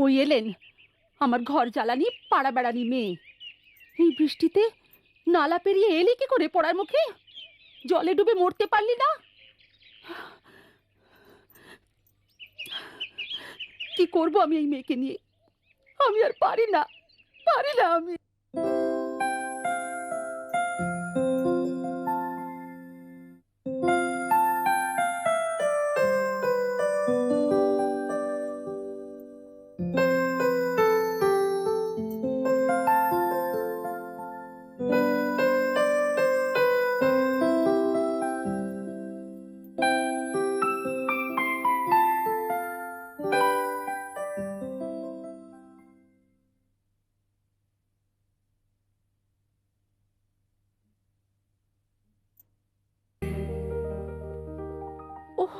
ওই এলেন আমার ঘর জ্বালানি পাড়া বেড়ানি মেয়ে। এই বৃষ্টিতে নালা পেরিয়ে এলি কি করে পড়ার মুখে? জলে ডুবে মরতে পারলি না? কি করব আমি এই মেয়েকে নিয়ে? আমি আর পারি না, পারি না আমি। ওহ,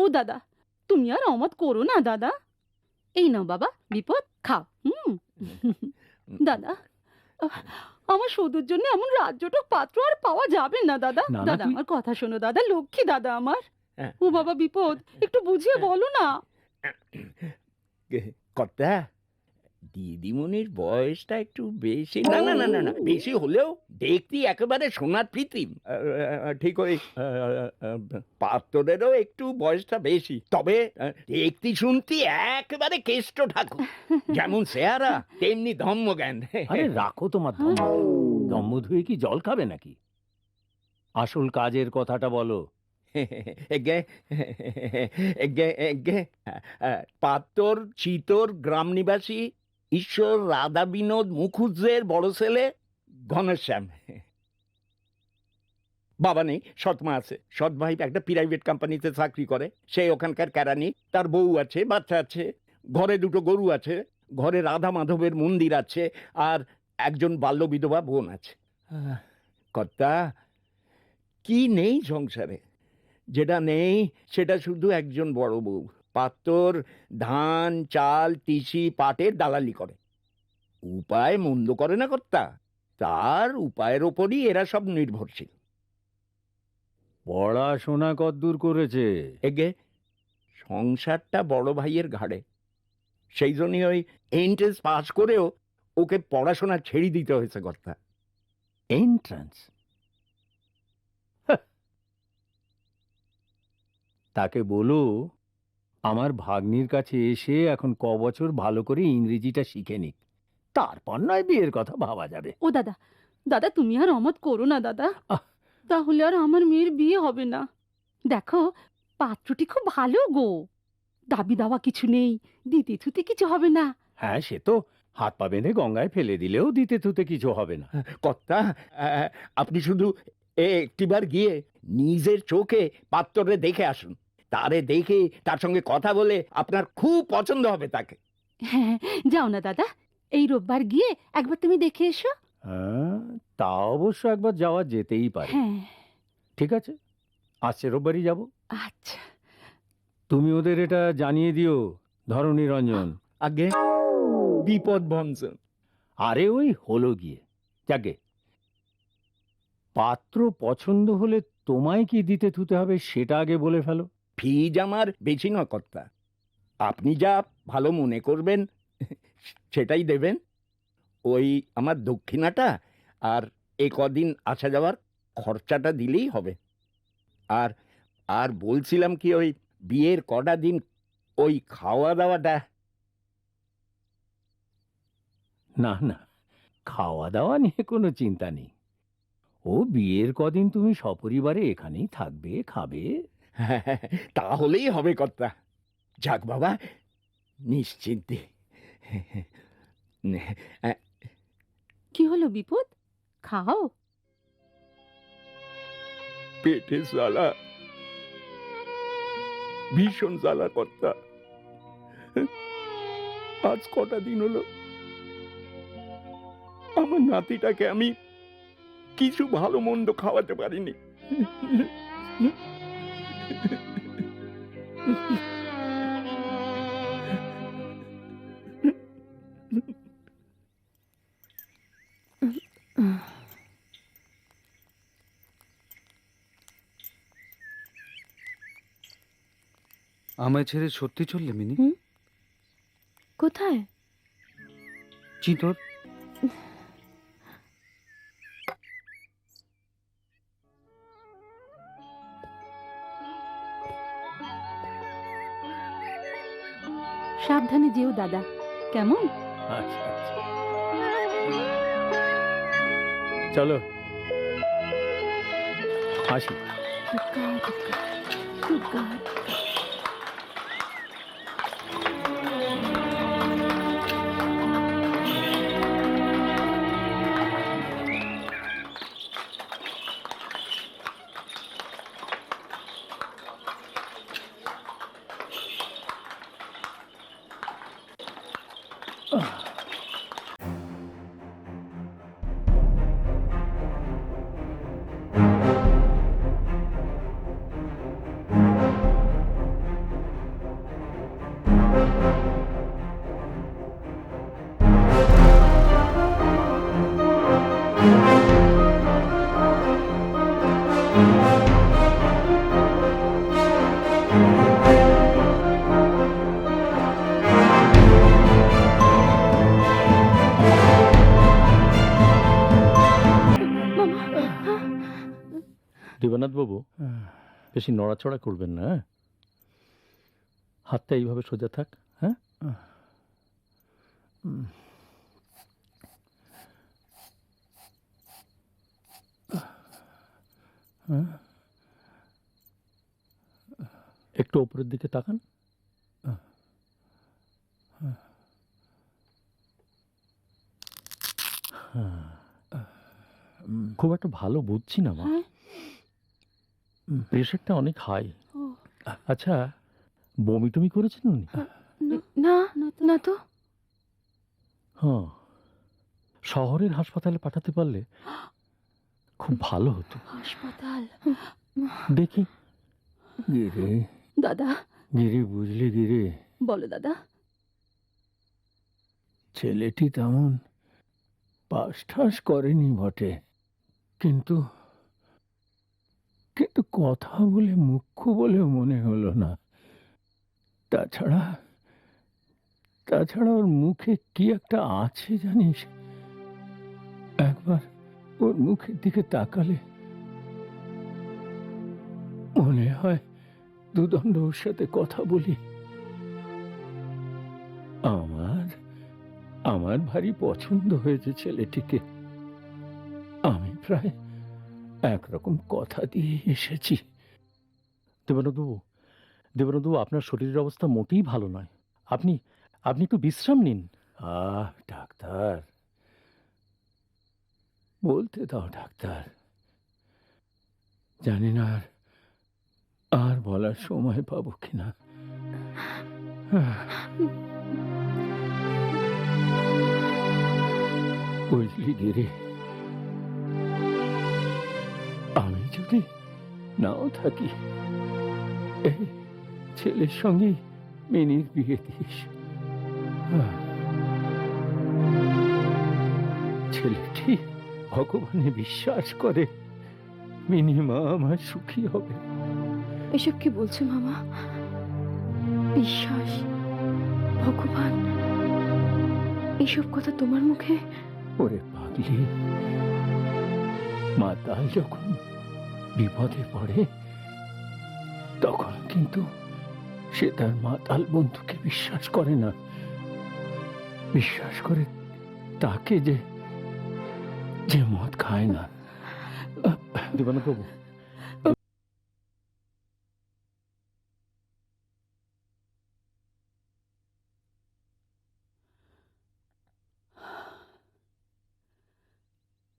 ও দাদা, তুমি আর অমত করো না দাদা। এই নাও বাবা বিপদ, খাও। দাদা, আমার সৌদুর জন্য এমন রাজ্যটক পাত্র আর পাওয়া যাবে না দাদা। দাদা আমার কথা শোনো দাদা, লক্ষ্মী দাদা আমার। ও বাবা বিপদ, একটু বুঝিয়ে বলো না। কর্তা, দিদিমণির বয়সটা একটু বেশি। না না না না না, বেশি হলেও দেখতে একেবারে সোনার কৃত্রিম। ঠিক ওই পাত্রেরও একটু বয়সটা বেশি, তবে দেখতে শুনতে একেবারে কেষ্ট ঠাকুর। যেমন চেহারা তেমনি ধর্মজ্ঞান। আরে রাখো তোমার ধম্ম, ধম্ম ধুয়ে কি জল খাবে নাকি? আসল কাজের কথাটা বলো। পাত্তর চিতর গ্রাম নিবাসী ঈশ্বর রাধা বিনোদ মুখুজ্জের বড় ছেলে ঘনশ্যাম। বাবা নেই, সৎ মা আছে। সৎ ভাই একটা প্রাইভেট কোম্পানিতে চাকরি করে, সে ওখানকার কেরানি। তার বউ আছে, বাচ্চা আছে, ঘরে দুটো গরু আছে, ঘরে রাধা মাধবের মন্দির আছে, আর একজন বাল্য বিধবা বোন আছে। কর্তা, কি নেই সংসারে? যেটা নেই সেটা শুধু একজন বড় বউ। পাত্তর ধান চাল তিসি পাটের দালালি করে, উপায় মন্দ করে না কর্তা। তার উপায়ের ওপরই এরা সব নির্ভরশীল। পড়াশোনা কদ্দূর করেছে? এগে সংসারটা বড় ভাইয়ের ঘাড়ে, সেই জন্যই ওই এন্ট্রেন্স পাস করেও ওকে পড়াশোনা ছেড়ে দিতে হয়েছে কর্তা। এন্ট্রান্স? তাকে বলো আমার ভাগ্নির কাছে এসে এখন বছর ভালো করে ইংরেজিটা শিখে নিক, তারপর নয় বিয়ের কথা ভাবা যাবে। ও দাদা, দাদা তুমি আর অমত করো না দাদা। আহ! তাহলে আর আমার মেয়ের বিয়ে হবে না। দেখো পাত্রটি খুব ভালো গো, দাবি দাওয়া কিছু নেই, দিতে থুতে কিছু হবে না। হ্যাঁ, সে তো হাত পা বেঁধে গঙ্গায় ফেলে দিলেও দিতে থুতে কিছু হবে না। কর্তা, আপনি শুধু একটিবার গিয়ে নিজের চোখে পাত্তরে দেখে আসুন। তারে দেখে তার সঙ্গে কথা বলে আপনার খুব পছন্দ হবে তাকে। হ্যাঁ, যাও না দাদা, এই রোববার গিয়ে একবার তুমি দেখে এসো। হ্যাঁ, তা অবশ্য একবার যাওয়া যেতেই পারে। হ্যাঁ। ঠিক আছে, আসছে রোববারই যাব। আচ্ছা। তুমি ওদের এটা জানিয়ে দিও, ধরণী রঞ্জন। আগে বিপদ ভঞ্জন। আরে ওই হলো গিয়ে, যাকে পাত্র পছন্দ হলে তোমায় কি দিতে থুতে হবে সেটা আগে বলে ফেলো। ফিজ আমার বেশি নয় কর্তা, আপনি যা ভালো মনে করবেন সেটাই দেবেন। ওই আমার দক্ষিণাটা আর এ কদিন আসা যাওয়ার খরচাটা দিলেই হবে। আর আর বলছিলাম কি, ওই বিয়ের কটা দিন ওই খাওয়া দাওয়াটা। না না, খাওয়া দাওয়া নিয়ে কোনো চিন্তা নেই। ও বিয়ের কদিন তুমি সপরিবারে এখানেই থাকবে, খাবে। তাহলেই হবে কর্তা। যাক বাবা, নিশ্চিন্তে। কি হলো বিপদ, খাও। পেটে জ্বালা, ভীষণ জ্বালা কর্তা। আজ কটা দিন হলো আমার নাতিটাকে আমি কিছু ভালো মন্দ খাওয়াতে পারিনি। আমায় ছেড়ে সত্যি চললে মিনি? কোথায়? চিতর। সাবধানে যেও দাদা, কেমন? আচ্ছা আচ্ছা, চলো আসি। দুগ্গা, দুগ্গা, দুগ্গা। দেবানাথ বাবু, বেশি নড়াচড়া করবেন না, হ্যাঁ? হাতটা এইভাবে সোজা থাক, হ্যাঁ? একটু ওপরের দিকে তাকান। খুব একটা ভালো বুঝছি না মা, প্রেশারটা অনেক হাই। আচ্ছা, বমি টমি করেছেন উনি? না, না তো। হ্যাঁ, শহরের হাসপাতালে পাঠাতে পারলে খুব ভালো হতো। হাসপাতাল? দেখি। গিরে, দাদা, গিরে, বুঝলি গিরে, বলো দাদা। ছেলেটি তেমন পাস ঠাস করেনি বটে, কিন্তু কিন্তু কথা বলে মুখ্য বলে মনে হলো না। তাছাড়া তাছাড়া ওর মুখে কি একটা আছে জানিস? একবার ওর মুখের দিকে তাকালে মনে হয় দুদণ্ড ওর সাথে কথা বলি। আমার আমার ভারী পছন্দ হয়েছে ছেলেটিকে। আমি প্রায় একরকম কথা দিয়ে এসেছি। দেবানন্দ বাবু, দেবানন্দ বাবু, আপনার শরীরের অবস্থা মোটেই ভালো নয়। আপনি আপনি একটু বিশ্রাম নিন। ডাক্তার, বলতে দাও ডাক্তার। জানি না আর বলার সময় পাবো কিনা। বুঝলি গিরে, আমি যদি নাও থাকি, এই ছেলের সঙ্গে মিনির বিয়ে দিস। ছেলেটি ভগবানে বিশ্বাস করে, মিনিমা আমার সুখী হবে। এসব কি বলছো মামা? বিশ্বাস, ভগবান, এসব কথা তোমার মুখে? ওরে পাগলি, মাতাল যখন বিপদে পড়ে তখন কিন্তু সে তার মাতাল বন্ধুকে বিশ্বাস করে না, বিশ্বাস করে তাকে যে যে মদ খায় না। দেবানন্দ বাবু,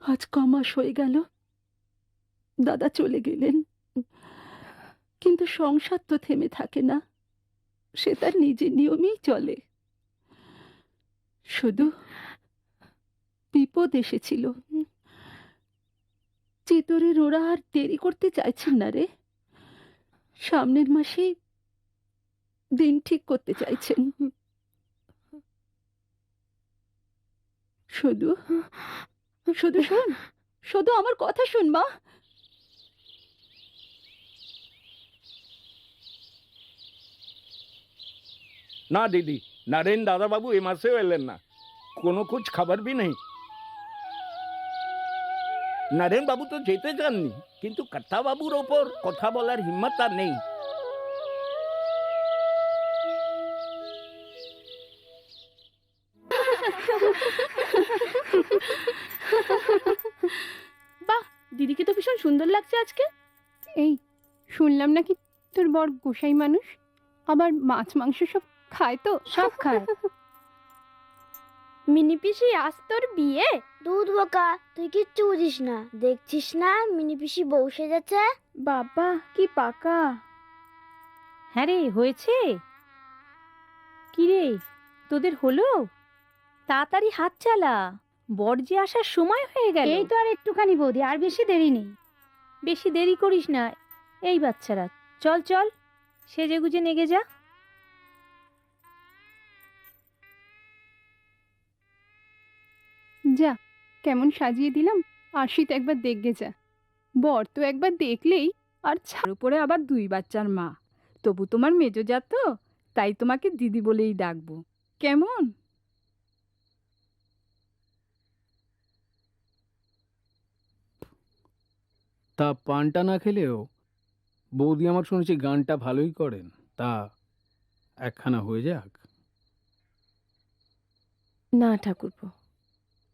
আজ কমাস হয়ে গেল দাদা চলে গেলেন, কিন্তু সংসার তো থেমে থাকে না, সে তার নিজের নিয়মেই চলে। শুধু বিপদ এসেছিল, চিতরের ওরা আর দেরি করতে চাইছেন না রে। সামনের মাসেই দিন ঠিক করতে চাইছেন। শুধু শুধু শোন, শুধু আমার কথা শোন মা। না দিদি, নারেন দাদাবাবু এ মাসেও এলেন না, কোনো খোঁজ খাবার भी नहीं। নারেন বাবু তো যেতে চাননি, কিন্তু কর্তা বাবুর ওপর কথা বলার হিম্মত আর নেই। বাহ, দিদিকে তো ভীষণ সুন্দর লাগছে আজকে। এই শুনলাম নাকি তোর বর গোসাই মানুষ, আবার মাছ মাংস সব খায়। তো সব খায়। মিনি পিসি আজ তোর বিয়ে? দুধ বোকা, তুই কিচ্ছু বুঝিস না। দেখছিস না মিনি পিসি বউ সেজেছে? বাবা কি পাকা। হ্যাঁ রে, হয়েছে কি রে তোদের হলো? তাড়াতাড়ি হাত চালা, বর যে আসার সময় হয়ে গেল। এই তো আর একটুখানি বৌদি, আর বেশি দেরি নেই। বেশি দেরি করিস না। এই বাচ্চারা, চল চল সেজে গুজে নেগে যা। যা, কেমন সাজিয়ে দিলাম। আশিত একবার দেখগে যা। বর তো একবার দেখলেই আর তার উপরে আবার 2 বাচ্চার মা। তবু তোমার মেজোজাত তো, তাই তোমাকে দিদি বলেই ডাকবো, কেমন? তা পানটা না খেলেও বৌদি আমার শুনেছি গানটা ভালোই করেন, তা একখানা হয়ে যাক। না ঠাকুরপো,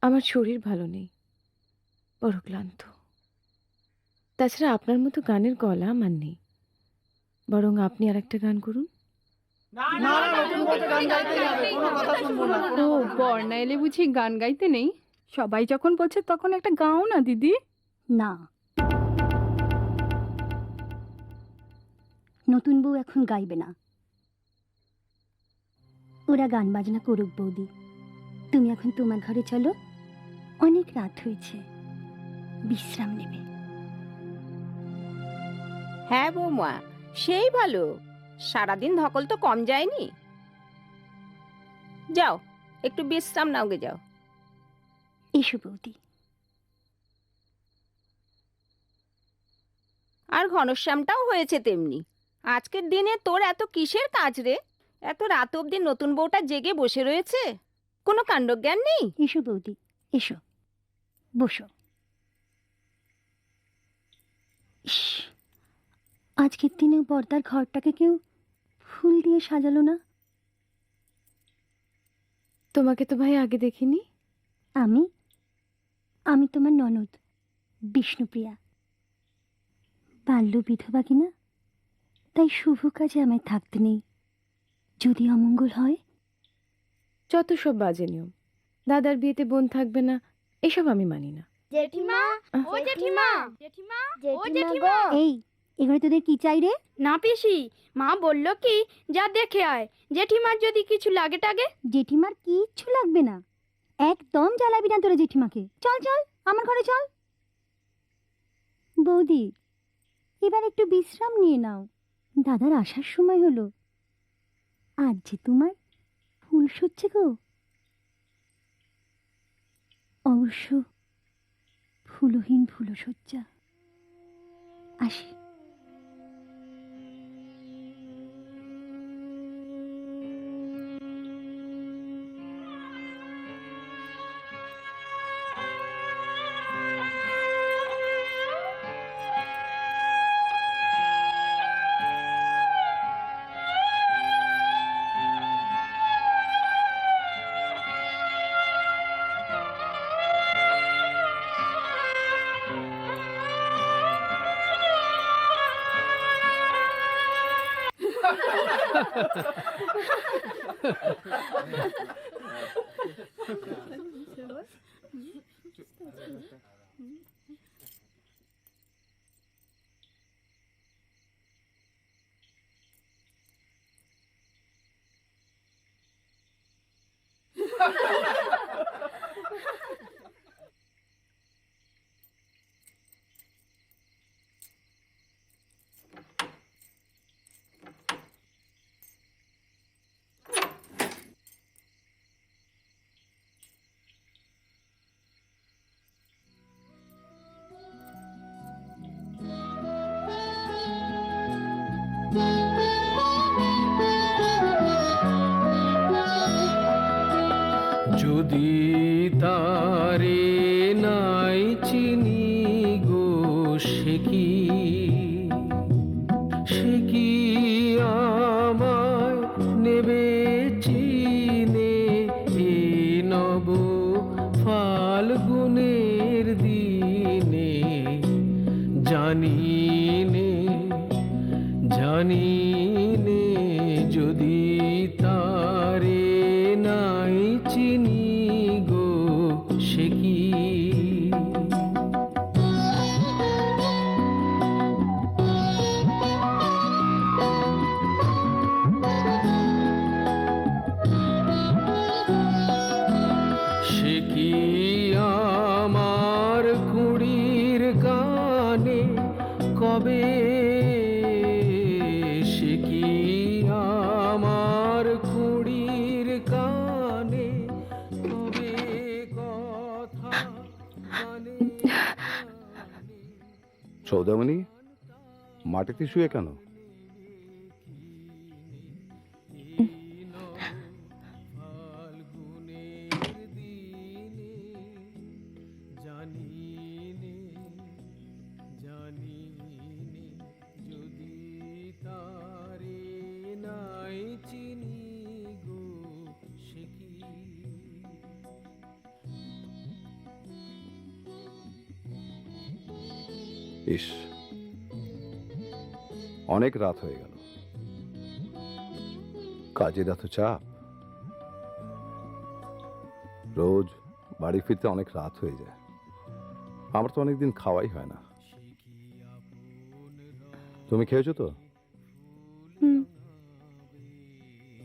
আমার শরীর ভালো নেই, বড় ক্লান্ত। তাছাড়া আপনার মতো গানের গলা আমার নেই। বরং আপনি আর একটা গান করুন। ও, বর না এলে বুঝি গান গাইতে নেই? সবাই যখন বলছে তখন একটা গাও না দিদি। না, নতুন বউ এখন গাইবে না। ওরা গান বাজনা করুক বৌদি, তুমি এখন তোমার ঘরে চলো, অনেক রাত হয়েছে, বিশ্রাম নেবে। হ্যাঁ বৌমা, সেই ভালো, সারাদিন ধকল তো কম যায়নি। যাও একটু বিশ্রাম নাও গে, যাও। এসো বৌদি। আর ঘনশ্যামটাও হয়েছে তেমনি। আজকের দিনে তোর এত কিসের কাজ রে? এত রাত অবধি নতুন বউটা জেগে বসে রয়েছে, কোনো কাণ্ডজ্ঞান নেই। এসো বৌদি, এসো, বসো। ইস, আজকের দিনেও বর্দার ঘরটাকে কেউ ফুল দিয়ে সাজালো না। তোমাকে তো ভাই আগে দেখিনি। আমি আমি তোমার ননদ বিষ্ণুপ্রিয়া, বাল্য বিধবা কিনা, তাই শুভ কাজে আমায় থাকতে নেই। যদি অমঙ্গল হয়। যত সব বাজে নিয়ম, দাদার বিয়েতে বোন থাকবে না, এসব আমি মানি না। জেঠিমা, ও জেঠিমা, জেঠিমা, ও জেঠিমা। এই, এগুলো তোদের কি চাই রে? না পিসি, মা বলল কি যা দেখে আয়, জেঠিমার যদি কিছু লাগে টাগে। জেঠিমার কিচ্ছু লাগবে না, একদম জ্বালাবি না তোরা জেঠিমাকে। চল চল, আমার ঘরে চল। বৌদি, এবার একটু বিশ্রাম নিয়ে নাও, দাদার আসার সময় হলো। আজ যে তোমার ফুল সজ্জা গো, অবশ্য ফুলহীন ফুলসজ্জা। আসি। যদি তারে নাই চিনি গো সে কি আমায় নেবে চিনে এ নব ফাল্গুনের দিনে জানি নে যদি তারে নাই চিনি গো সে কি সে কি আমার কুড়ির গানে কবে সে কি আমার কুড়ির গানে কবে কথা সৌদামণি মাটিতে শুয়ে কেন? ইস, অনেক রাত হয়ে গেল। কাজের এত চাপ, রোজ বাড়ি ফিরতে অনেক রাত হয়ে যায়। আমার তো অনেকদিন খাওয়াই হয় না। তুমি খেয়েছো তো?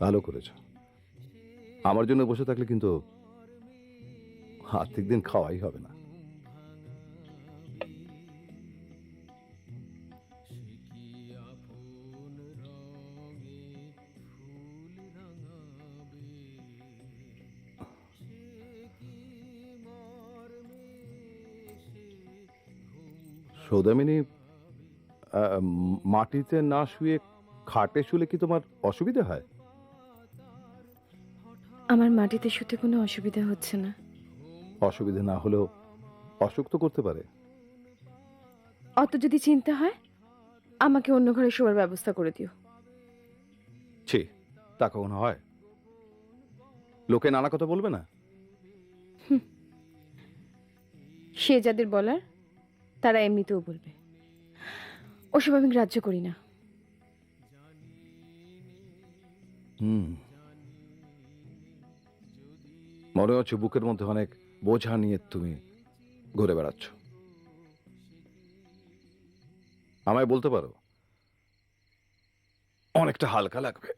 ভালো করেছো। আমার জন্য বসে থাকলে কিন্তু আর্থিক দিন খাওয়াই হবে না। সৌদামিনী, মাটিতে না শুয়ে খাটে শুলে কি তোমার অসুবিধা হয়? আমার মাটিতে শুতে কোনো অসুবিধা হচ্ছে না। অসুবিধা না হলেও অসুখ তো করতে পারে। অত যদি চিন্তা হয়, আমাকে অন্য ঘরে শোয়ার ব্যবস্থা করে দিও। ছি, তা কখনো হয়? লোকে নানা কথা বলবে না? সে যাদের বলার তারা এমনিতেও বলবে। ওসব আমি গ্রাহ্য করি না। মনে হচ্ছে বুকের মধ্যে অনেক বোঝা নিয়ে তুমি ঘুরে বেড়াচ্ছ। আমায় বলতে পারো, অনেকটা হালকা লাগবে।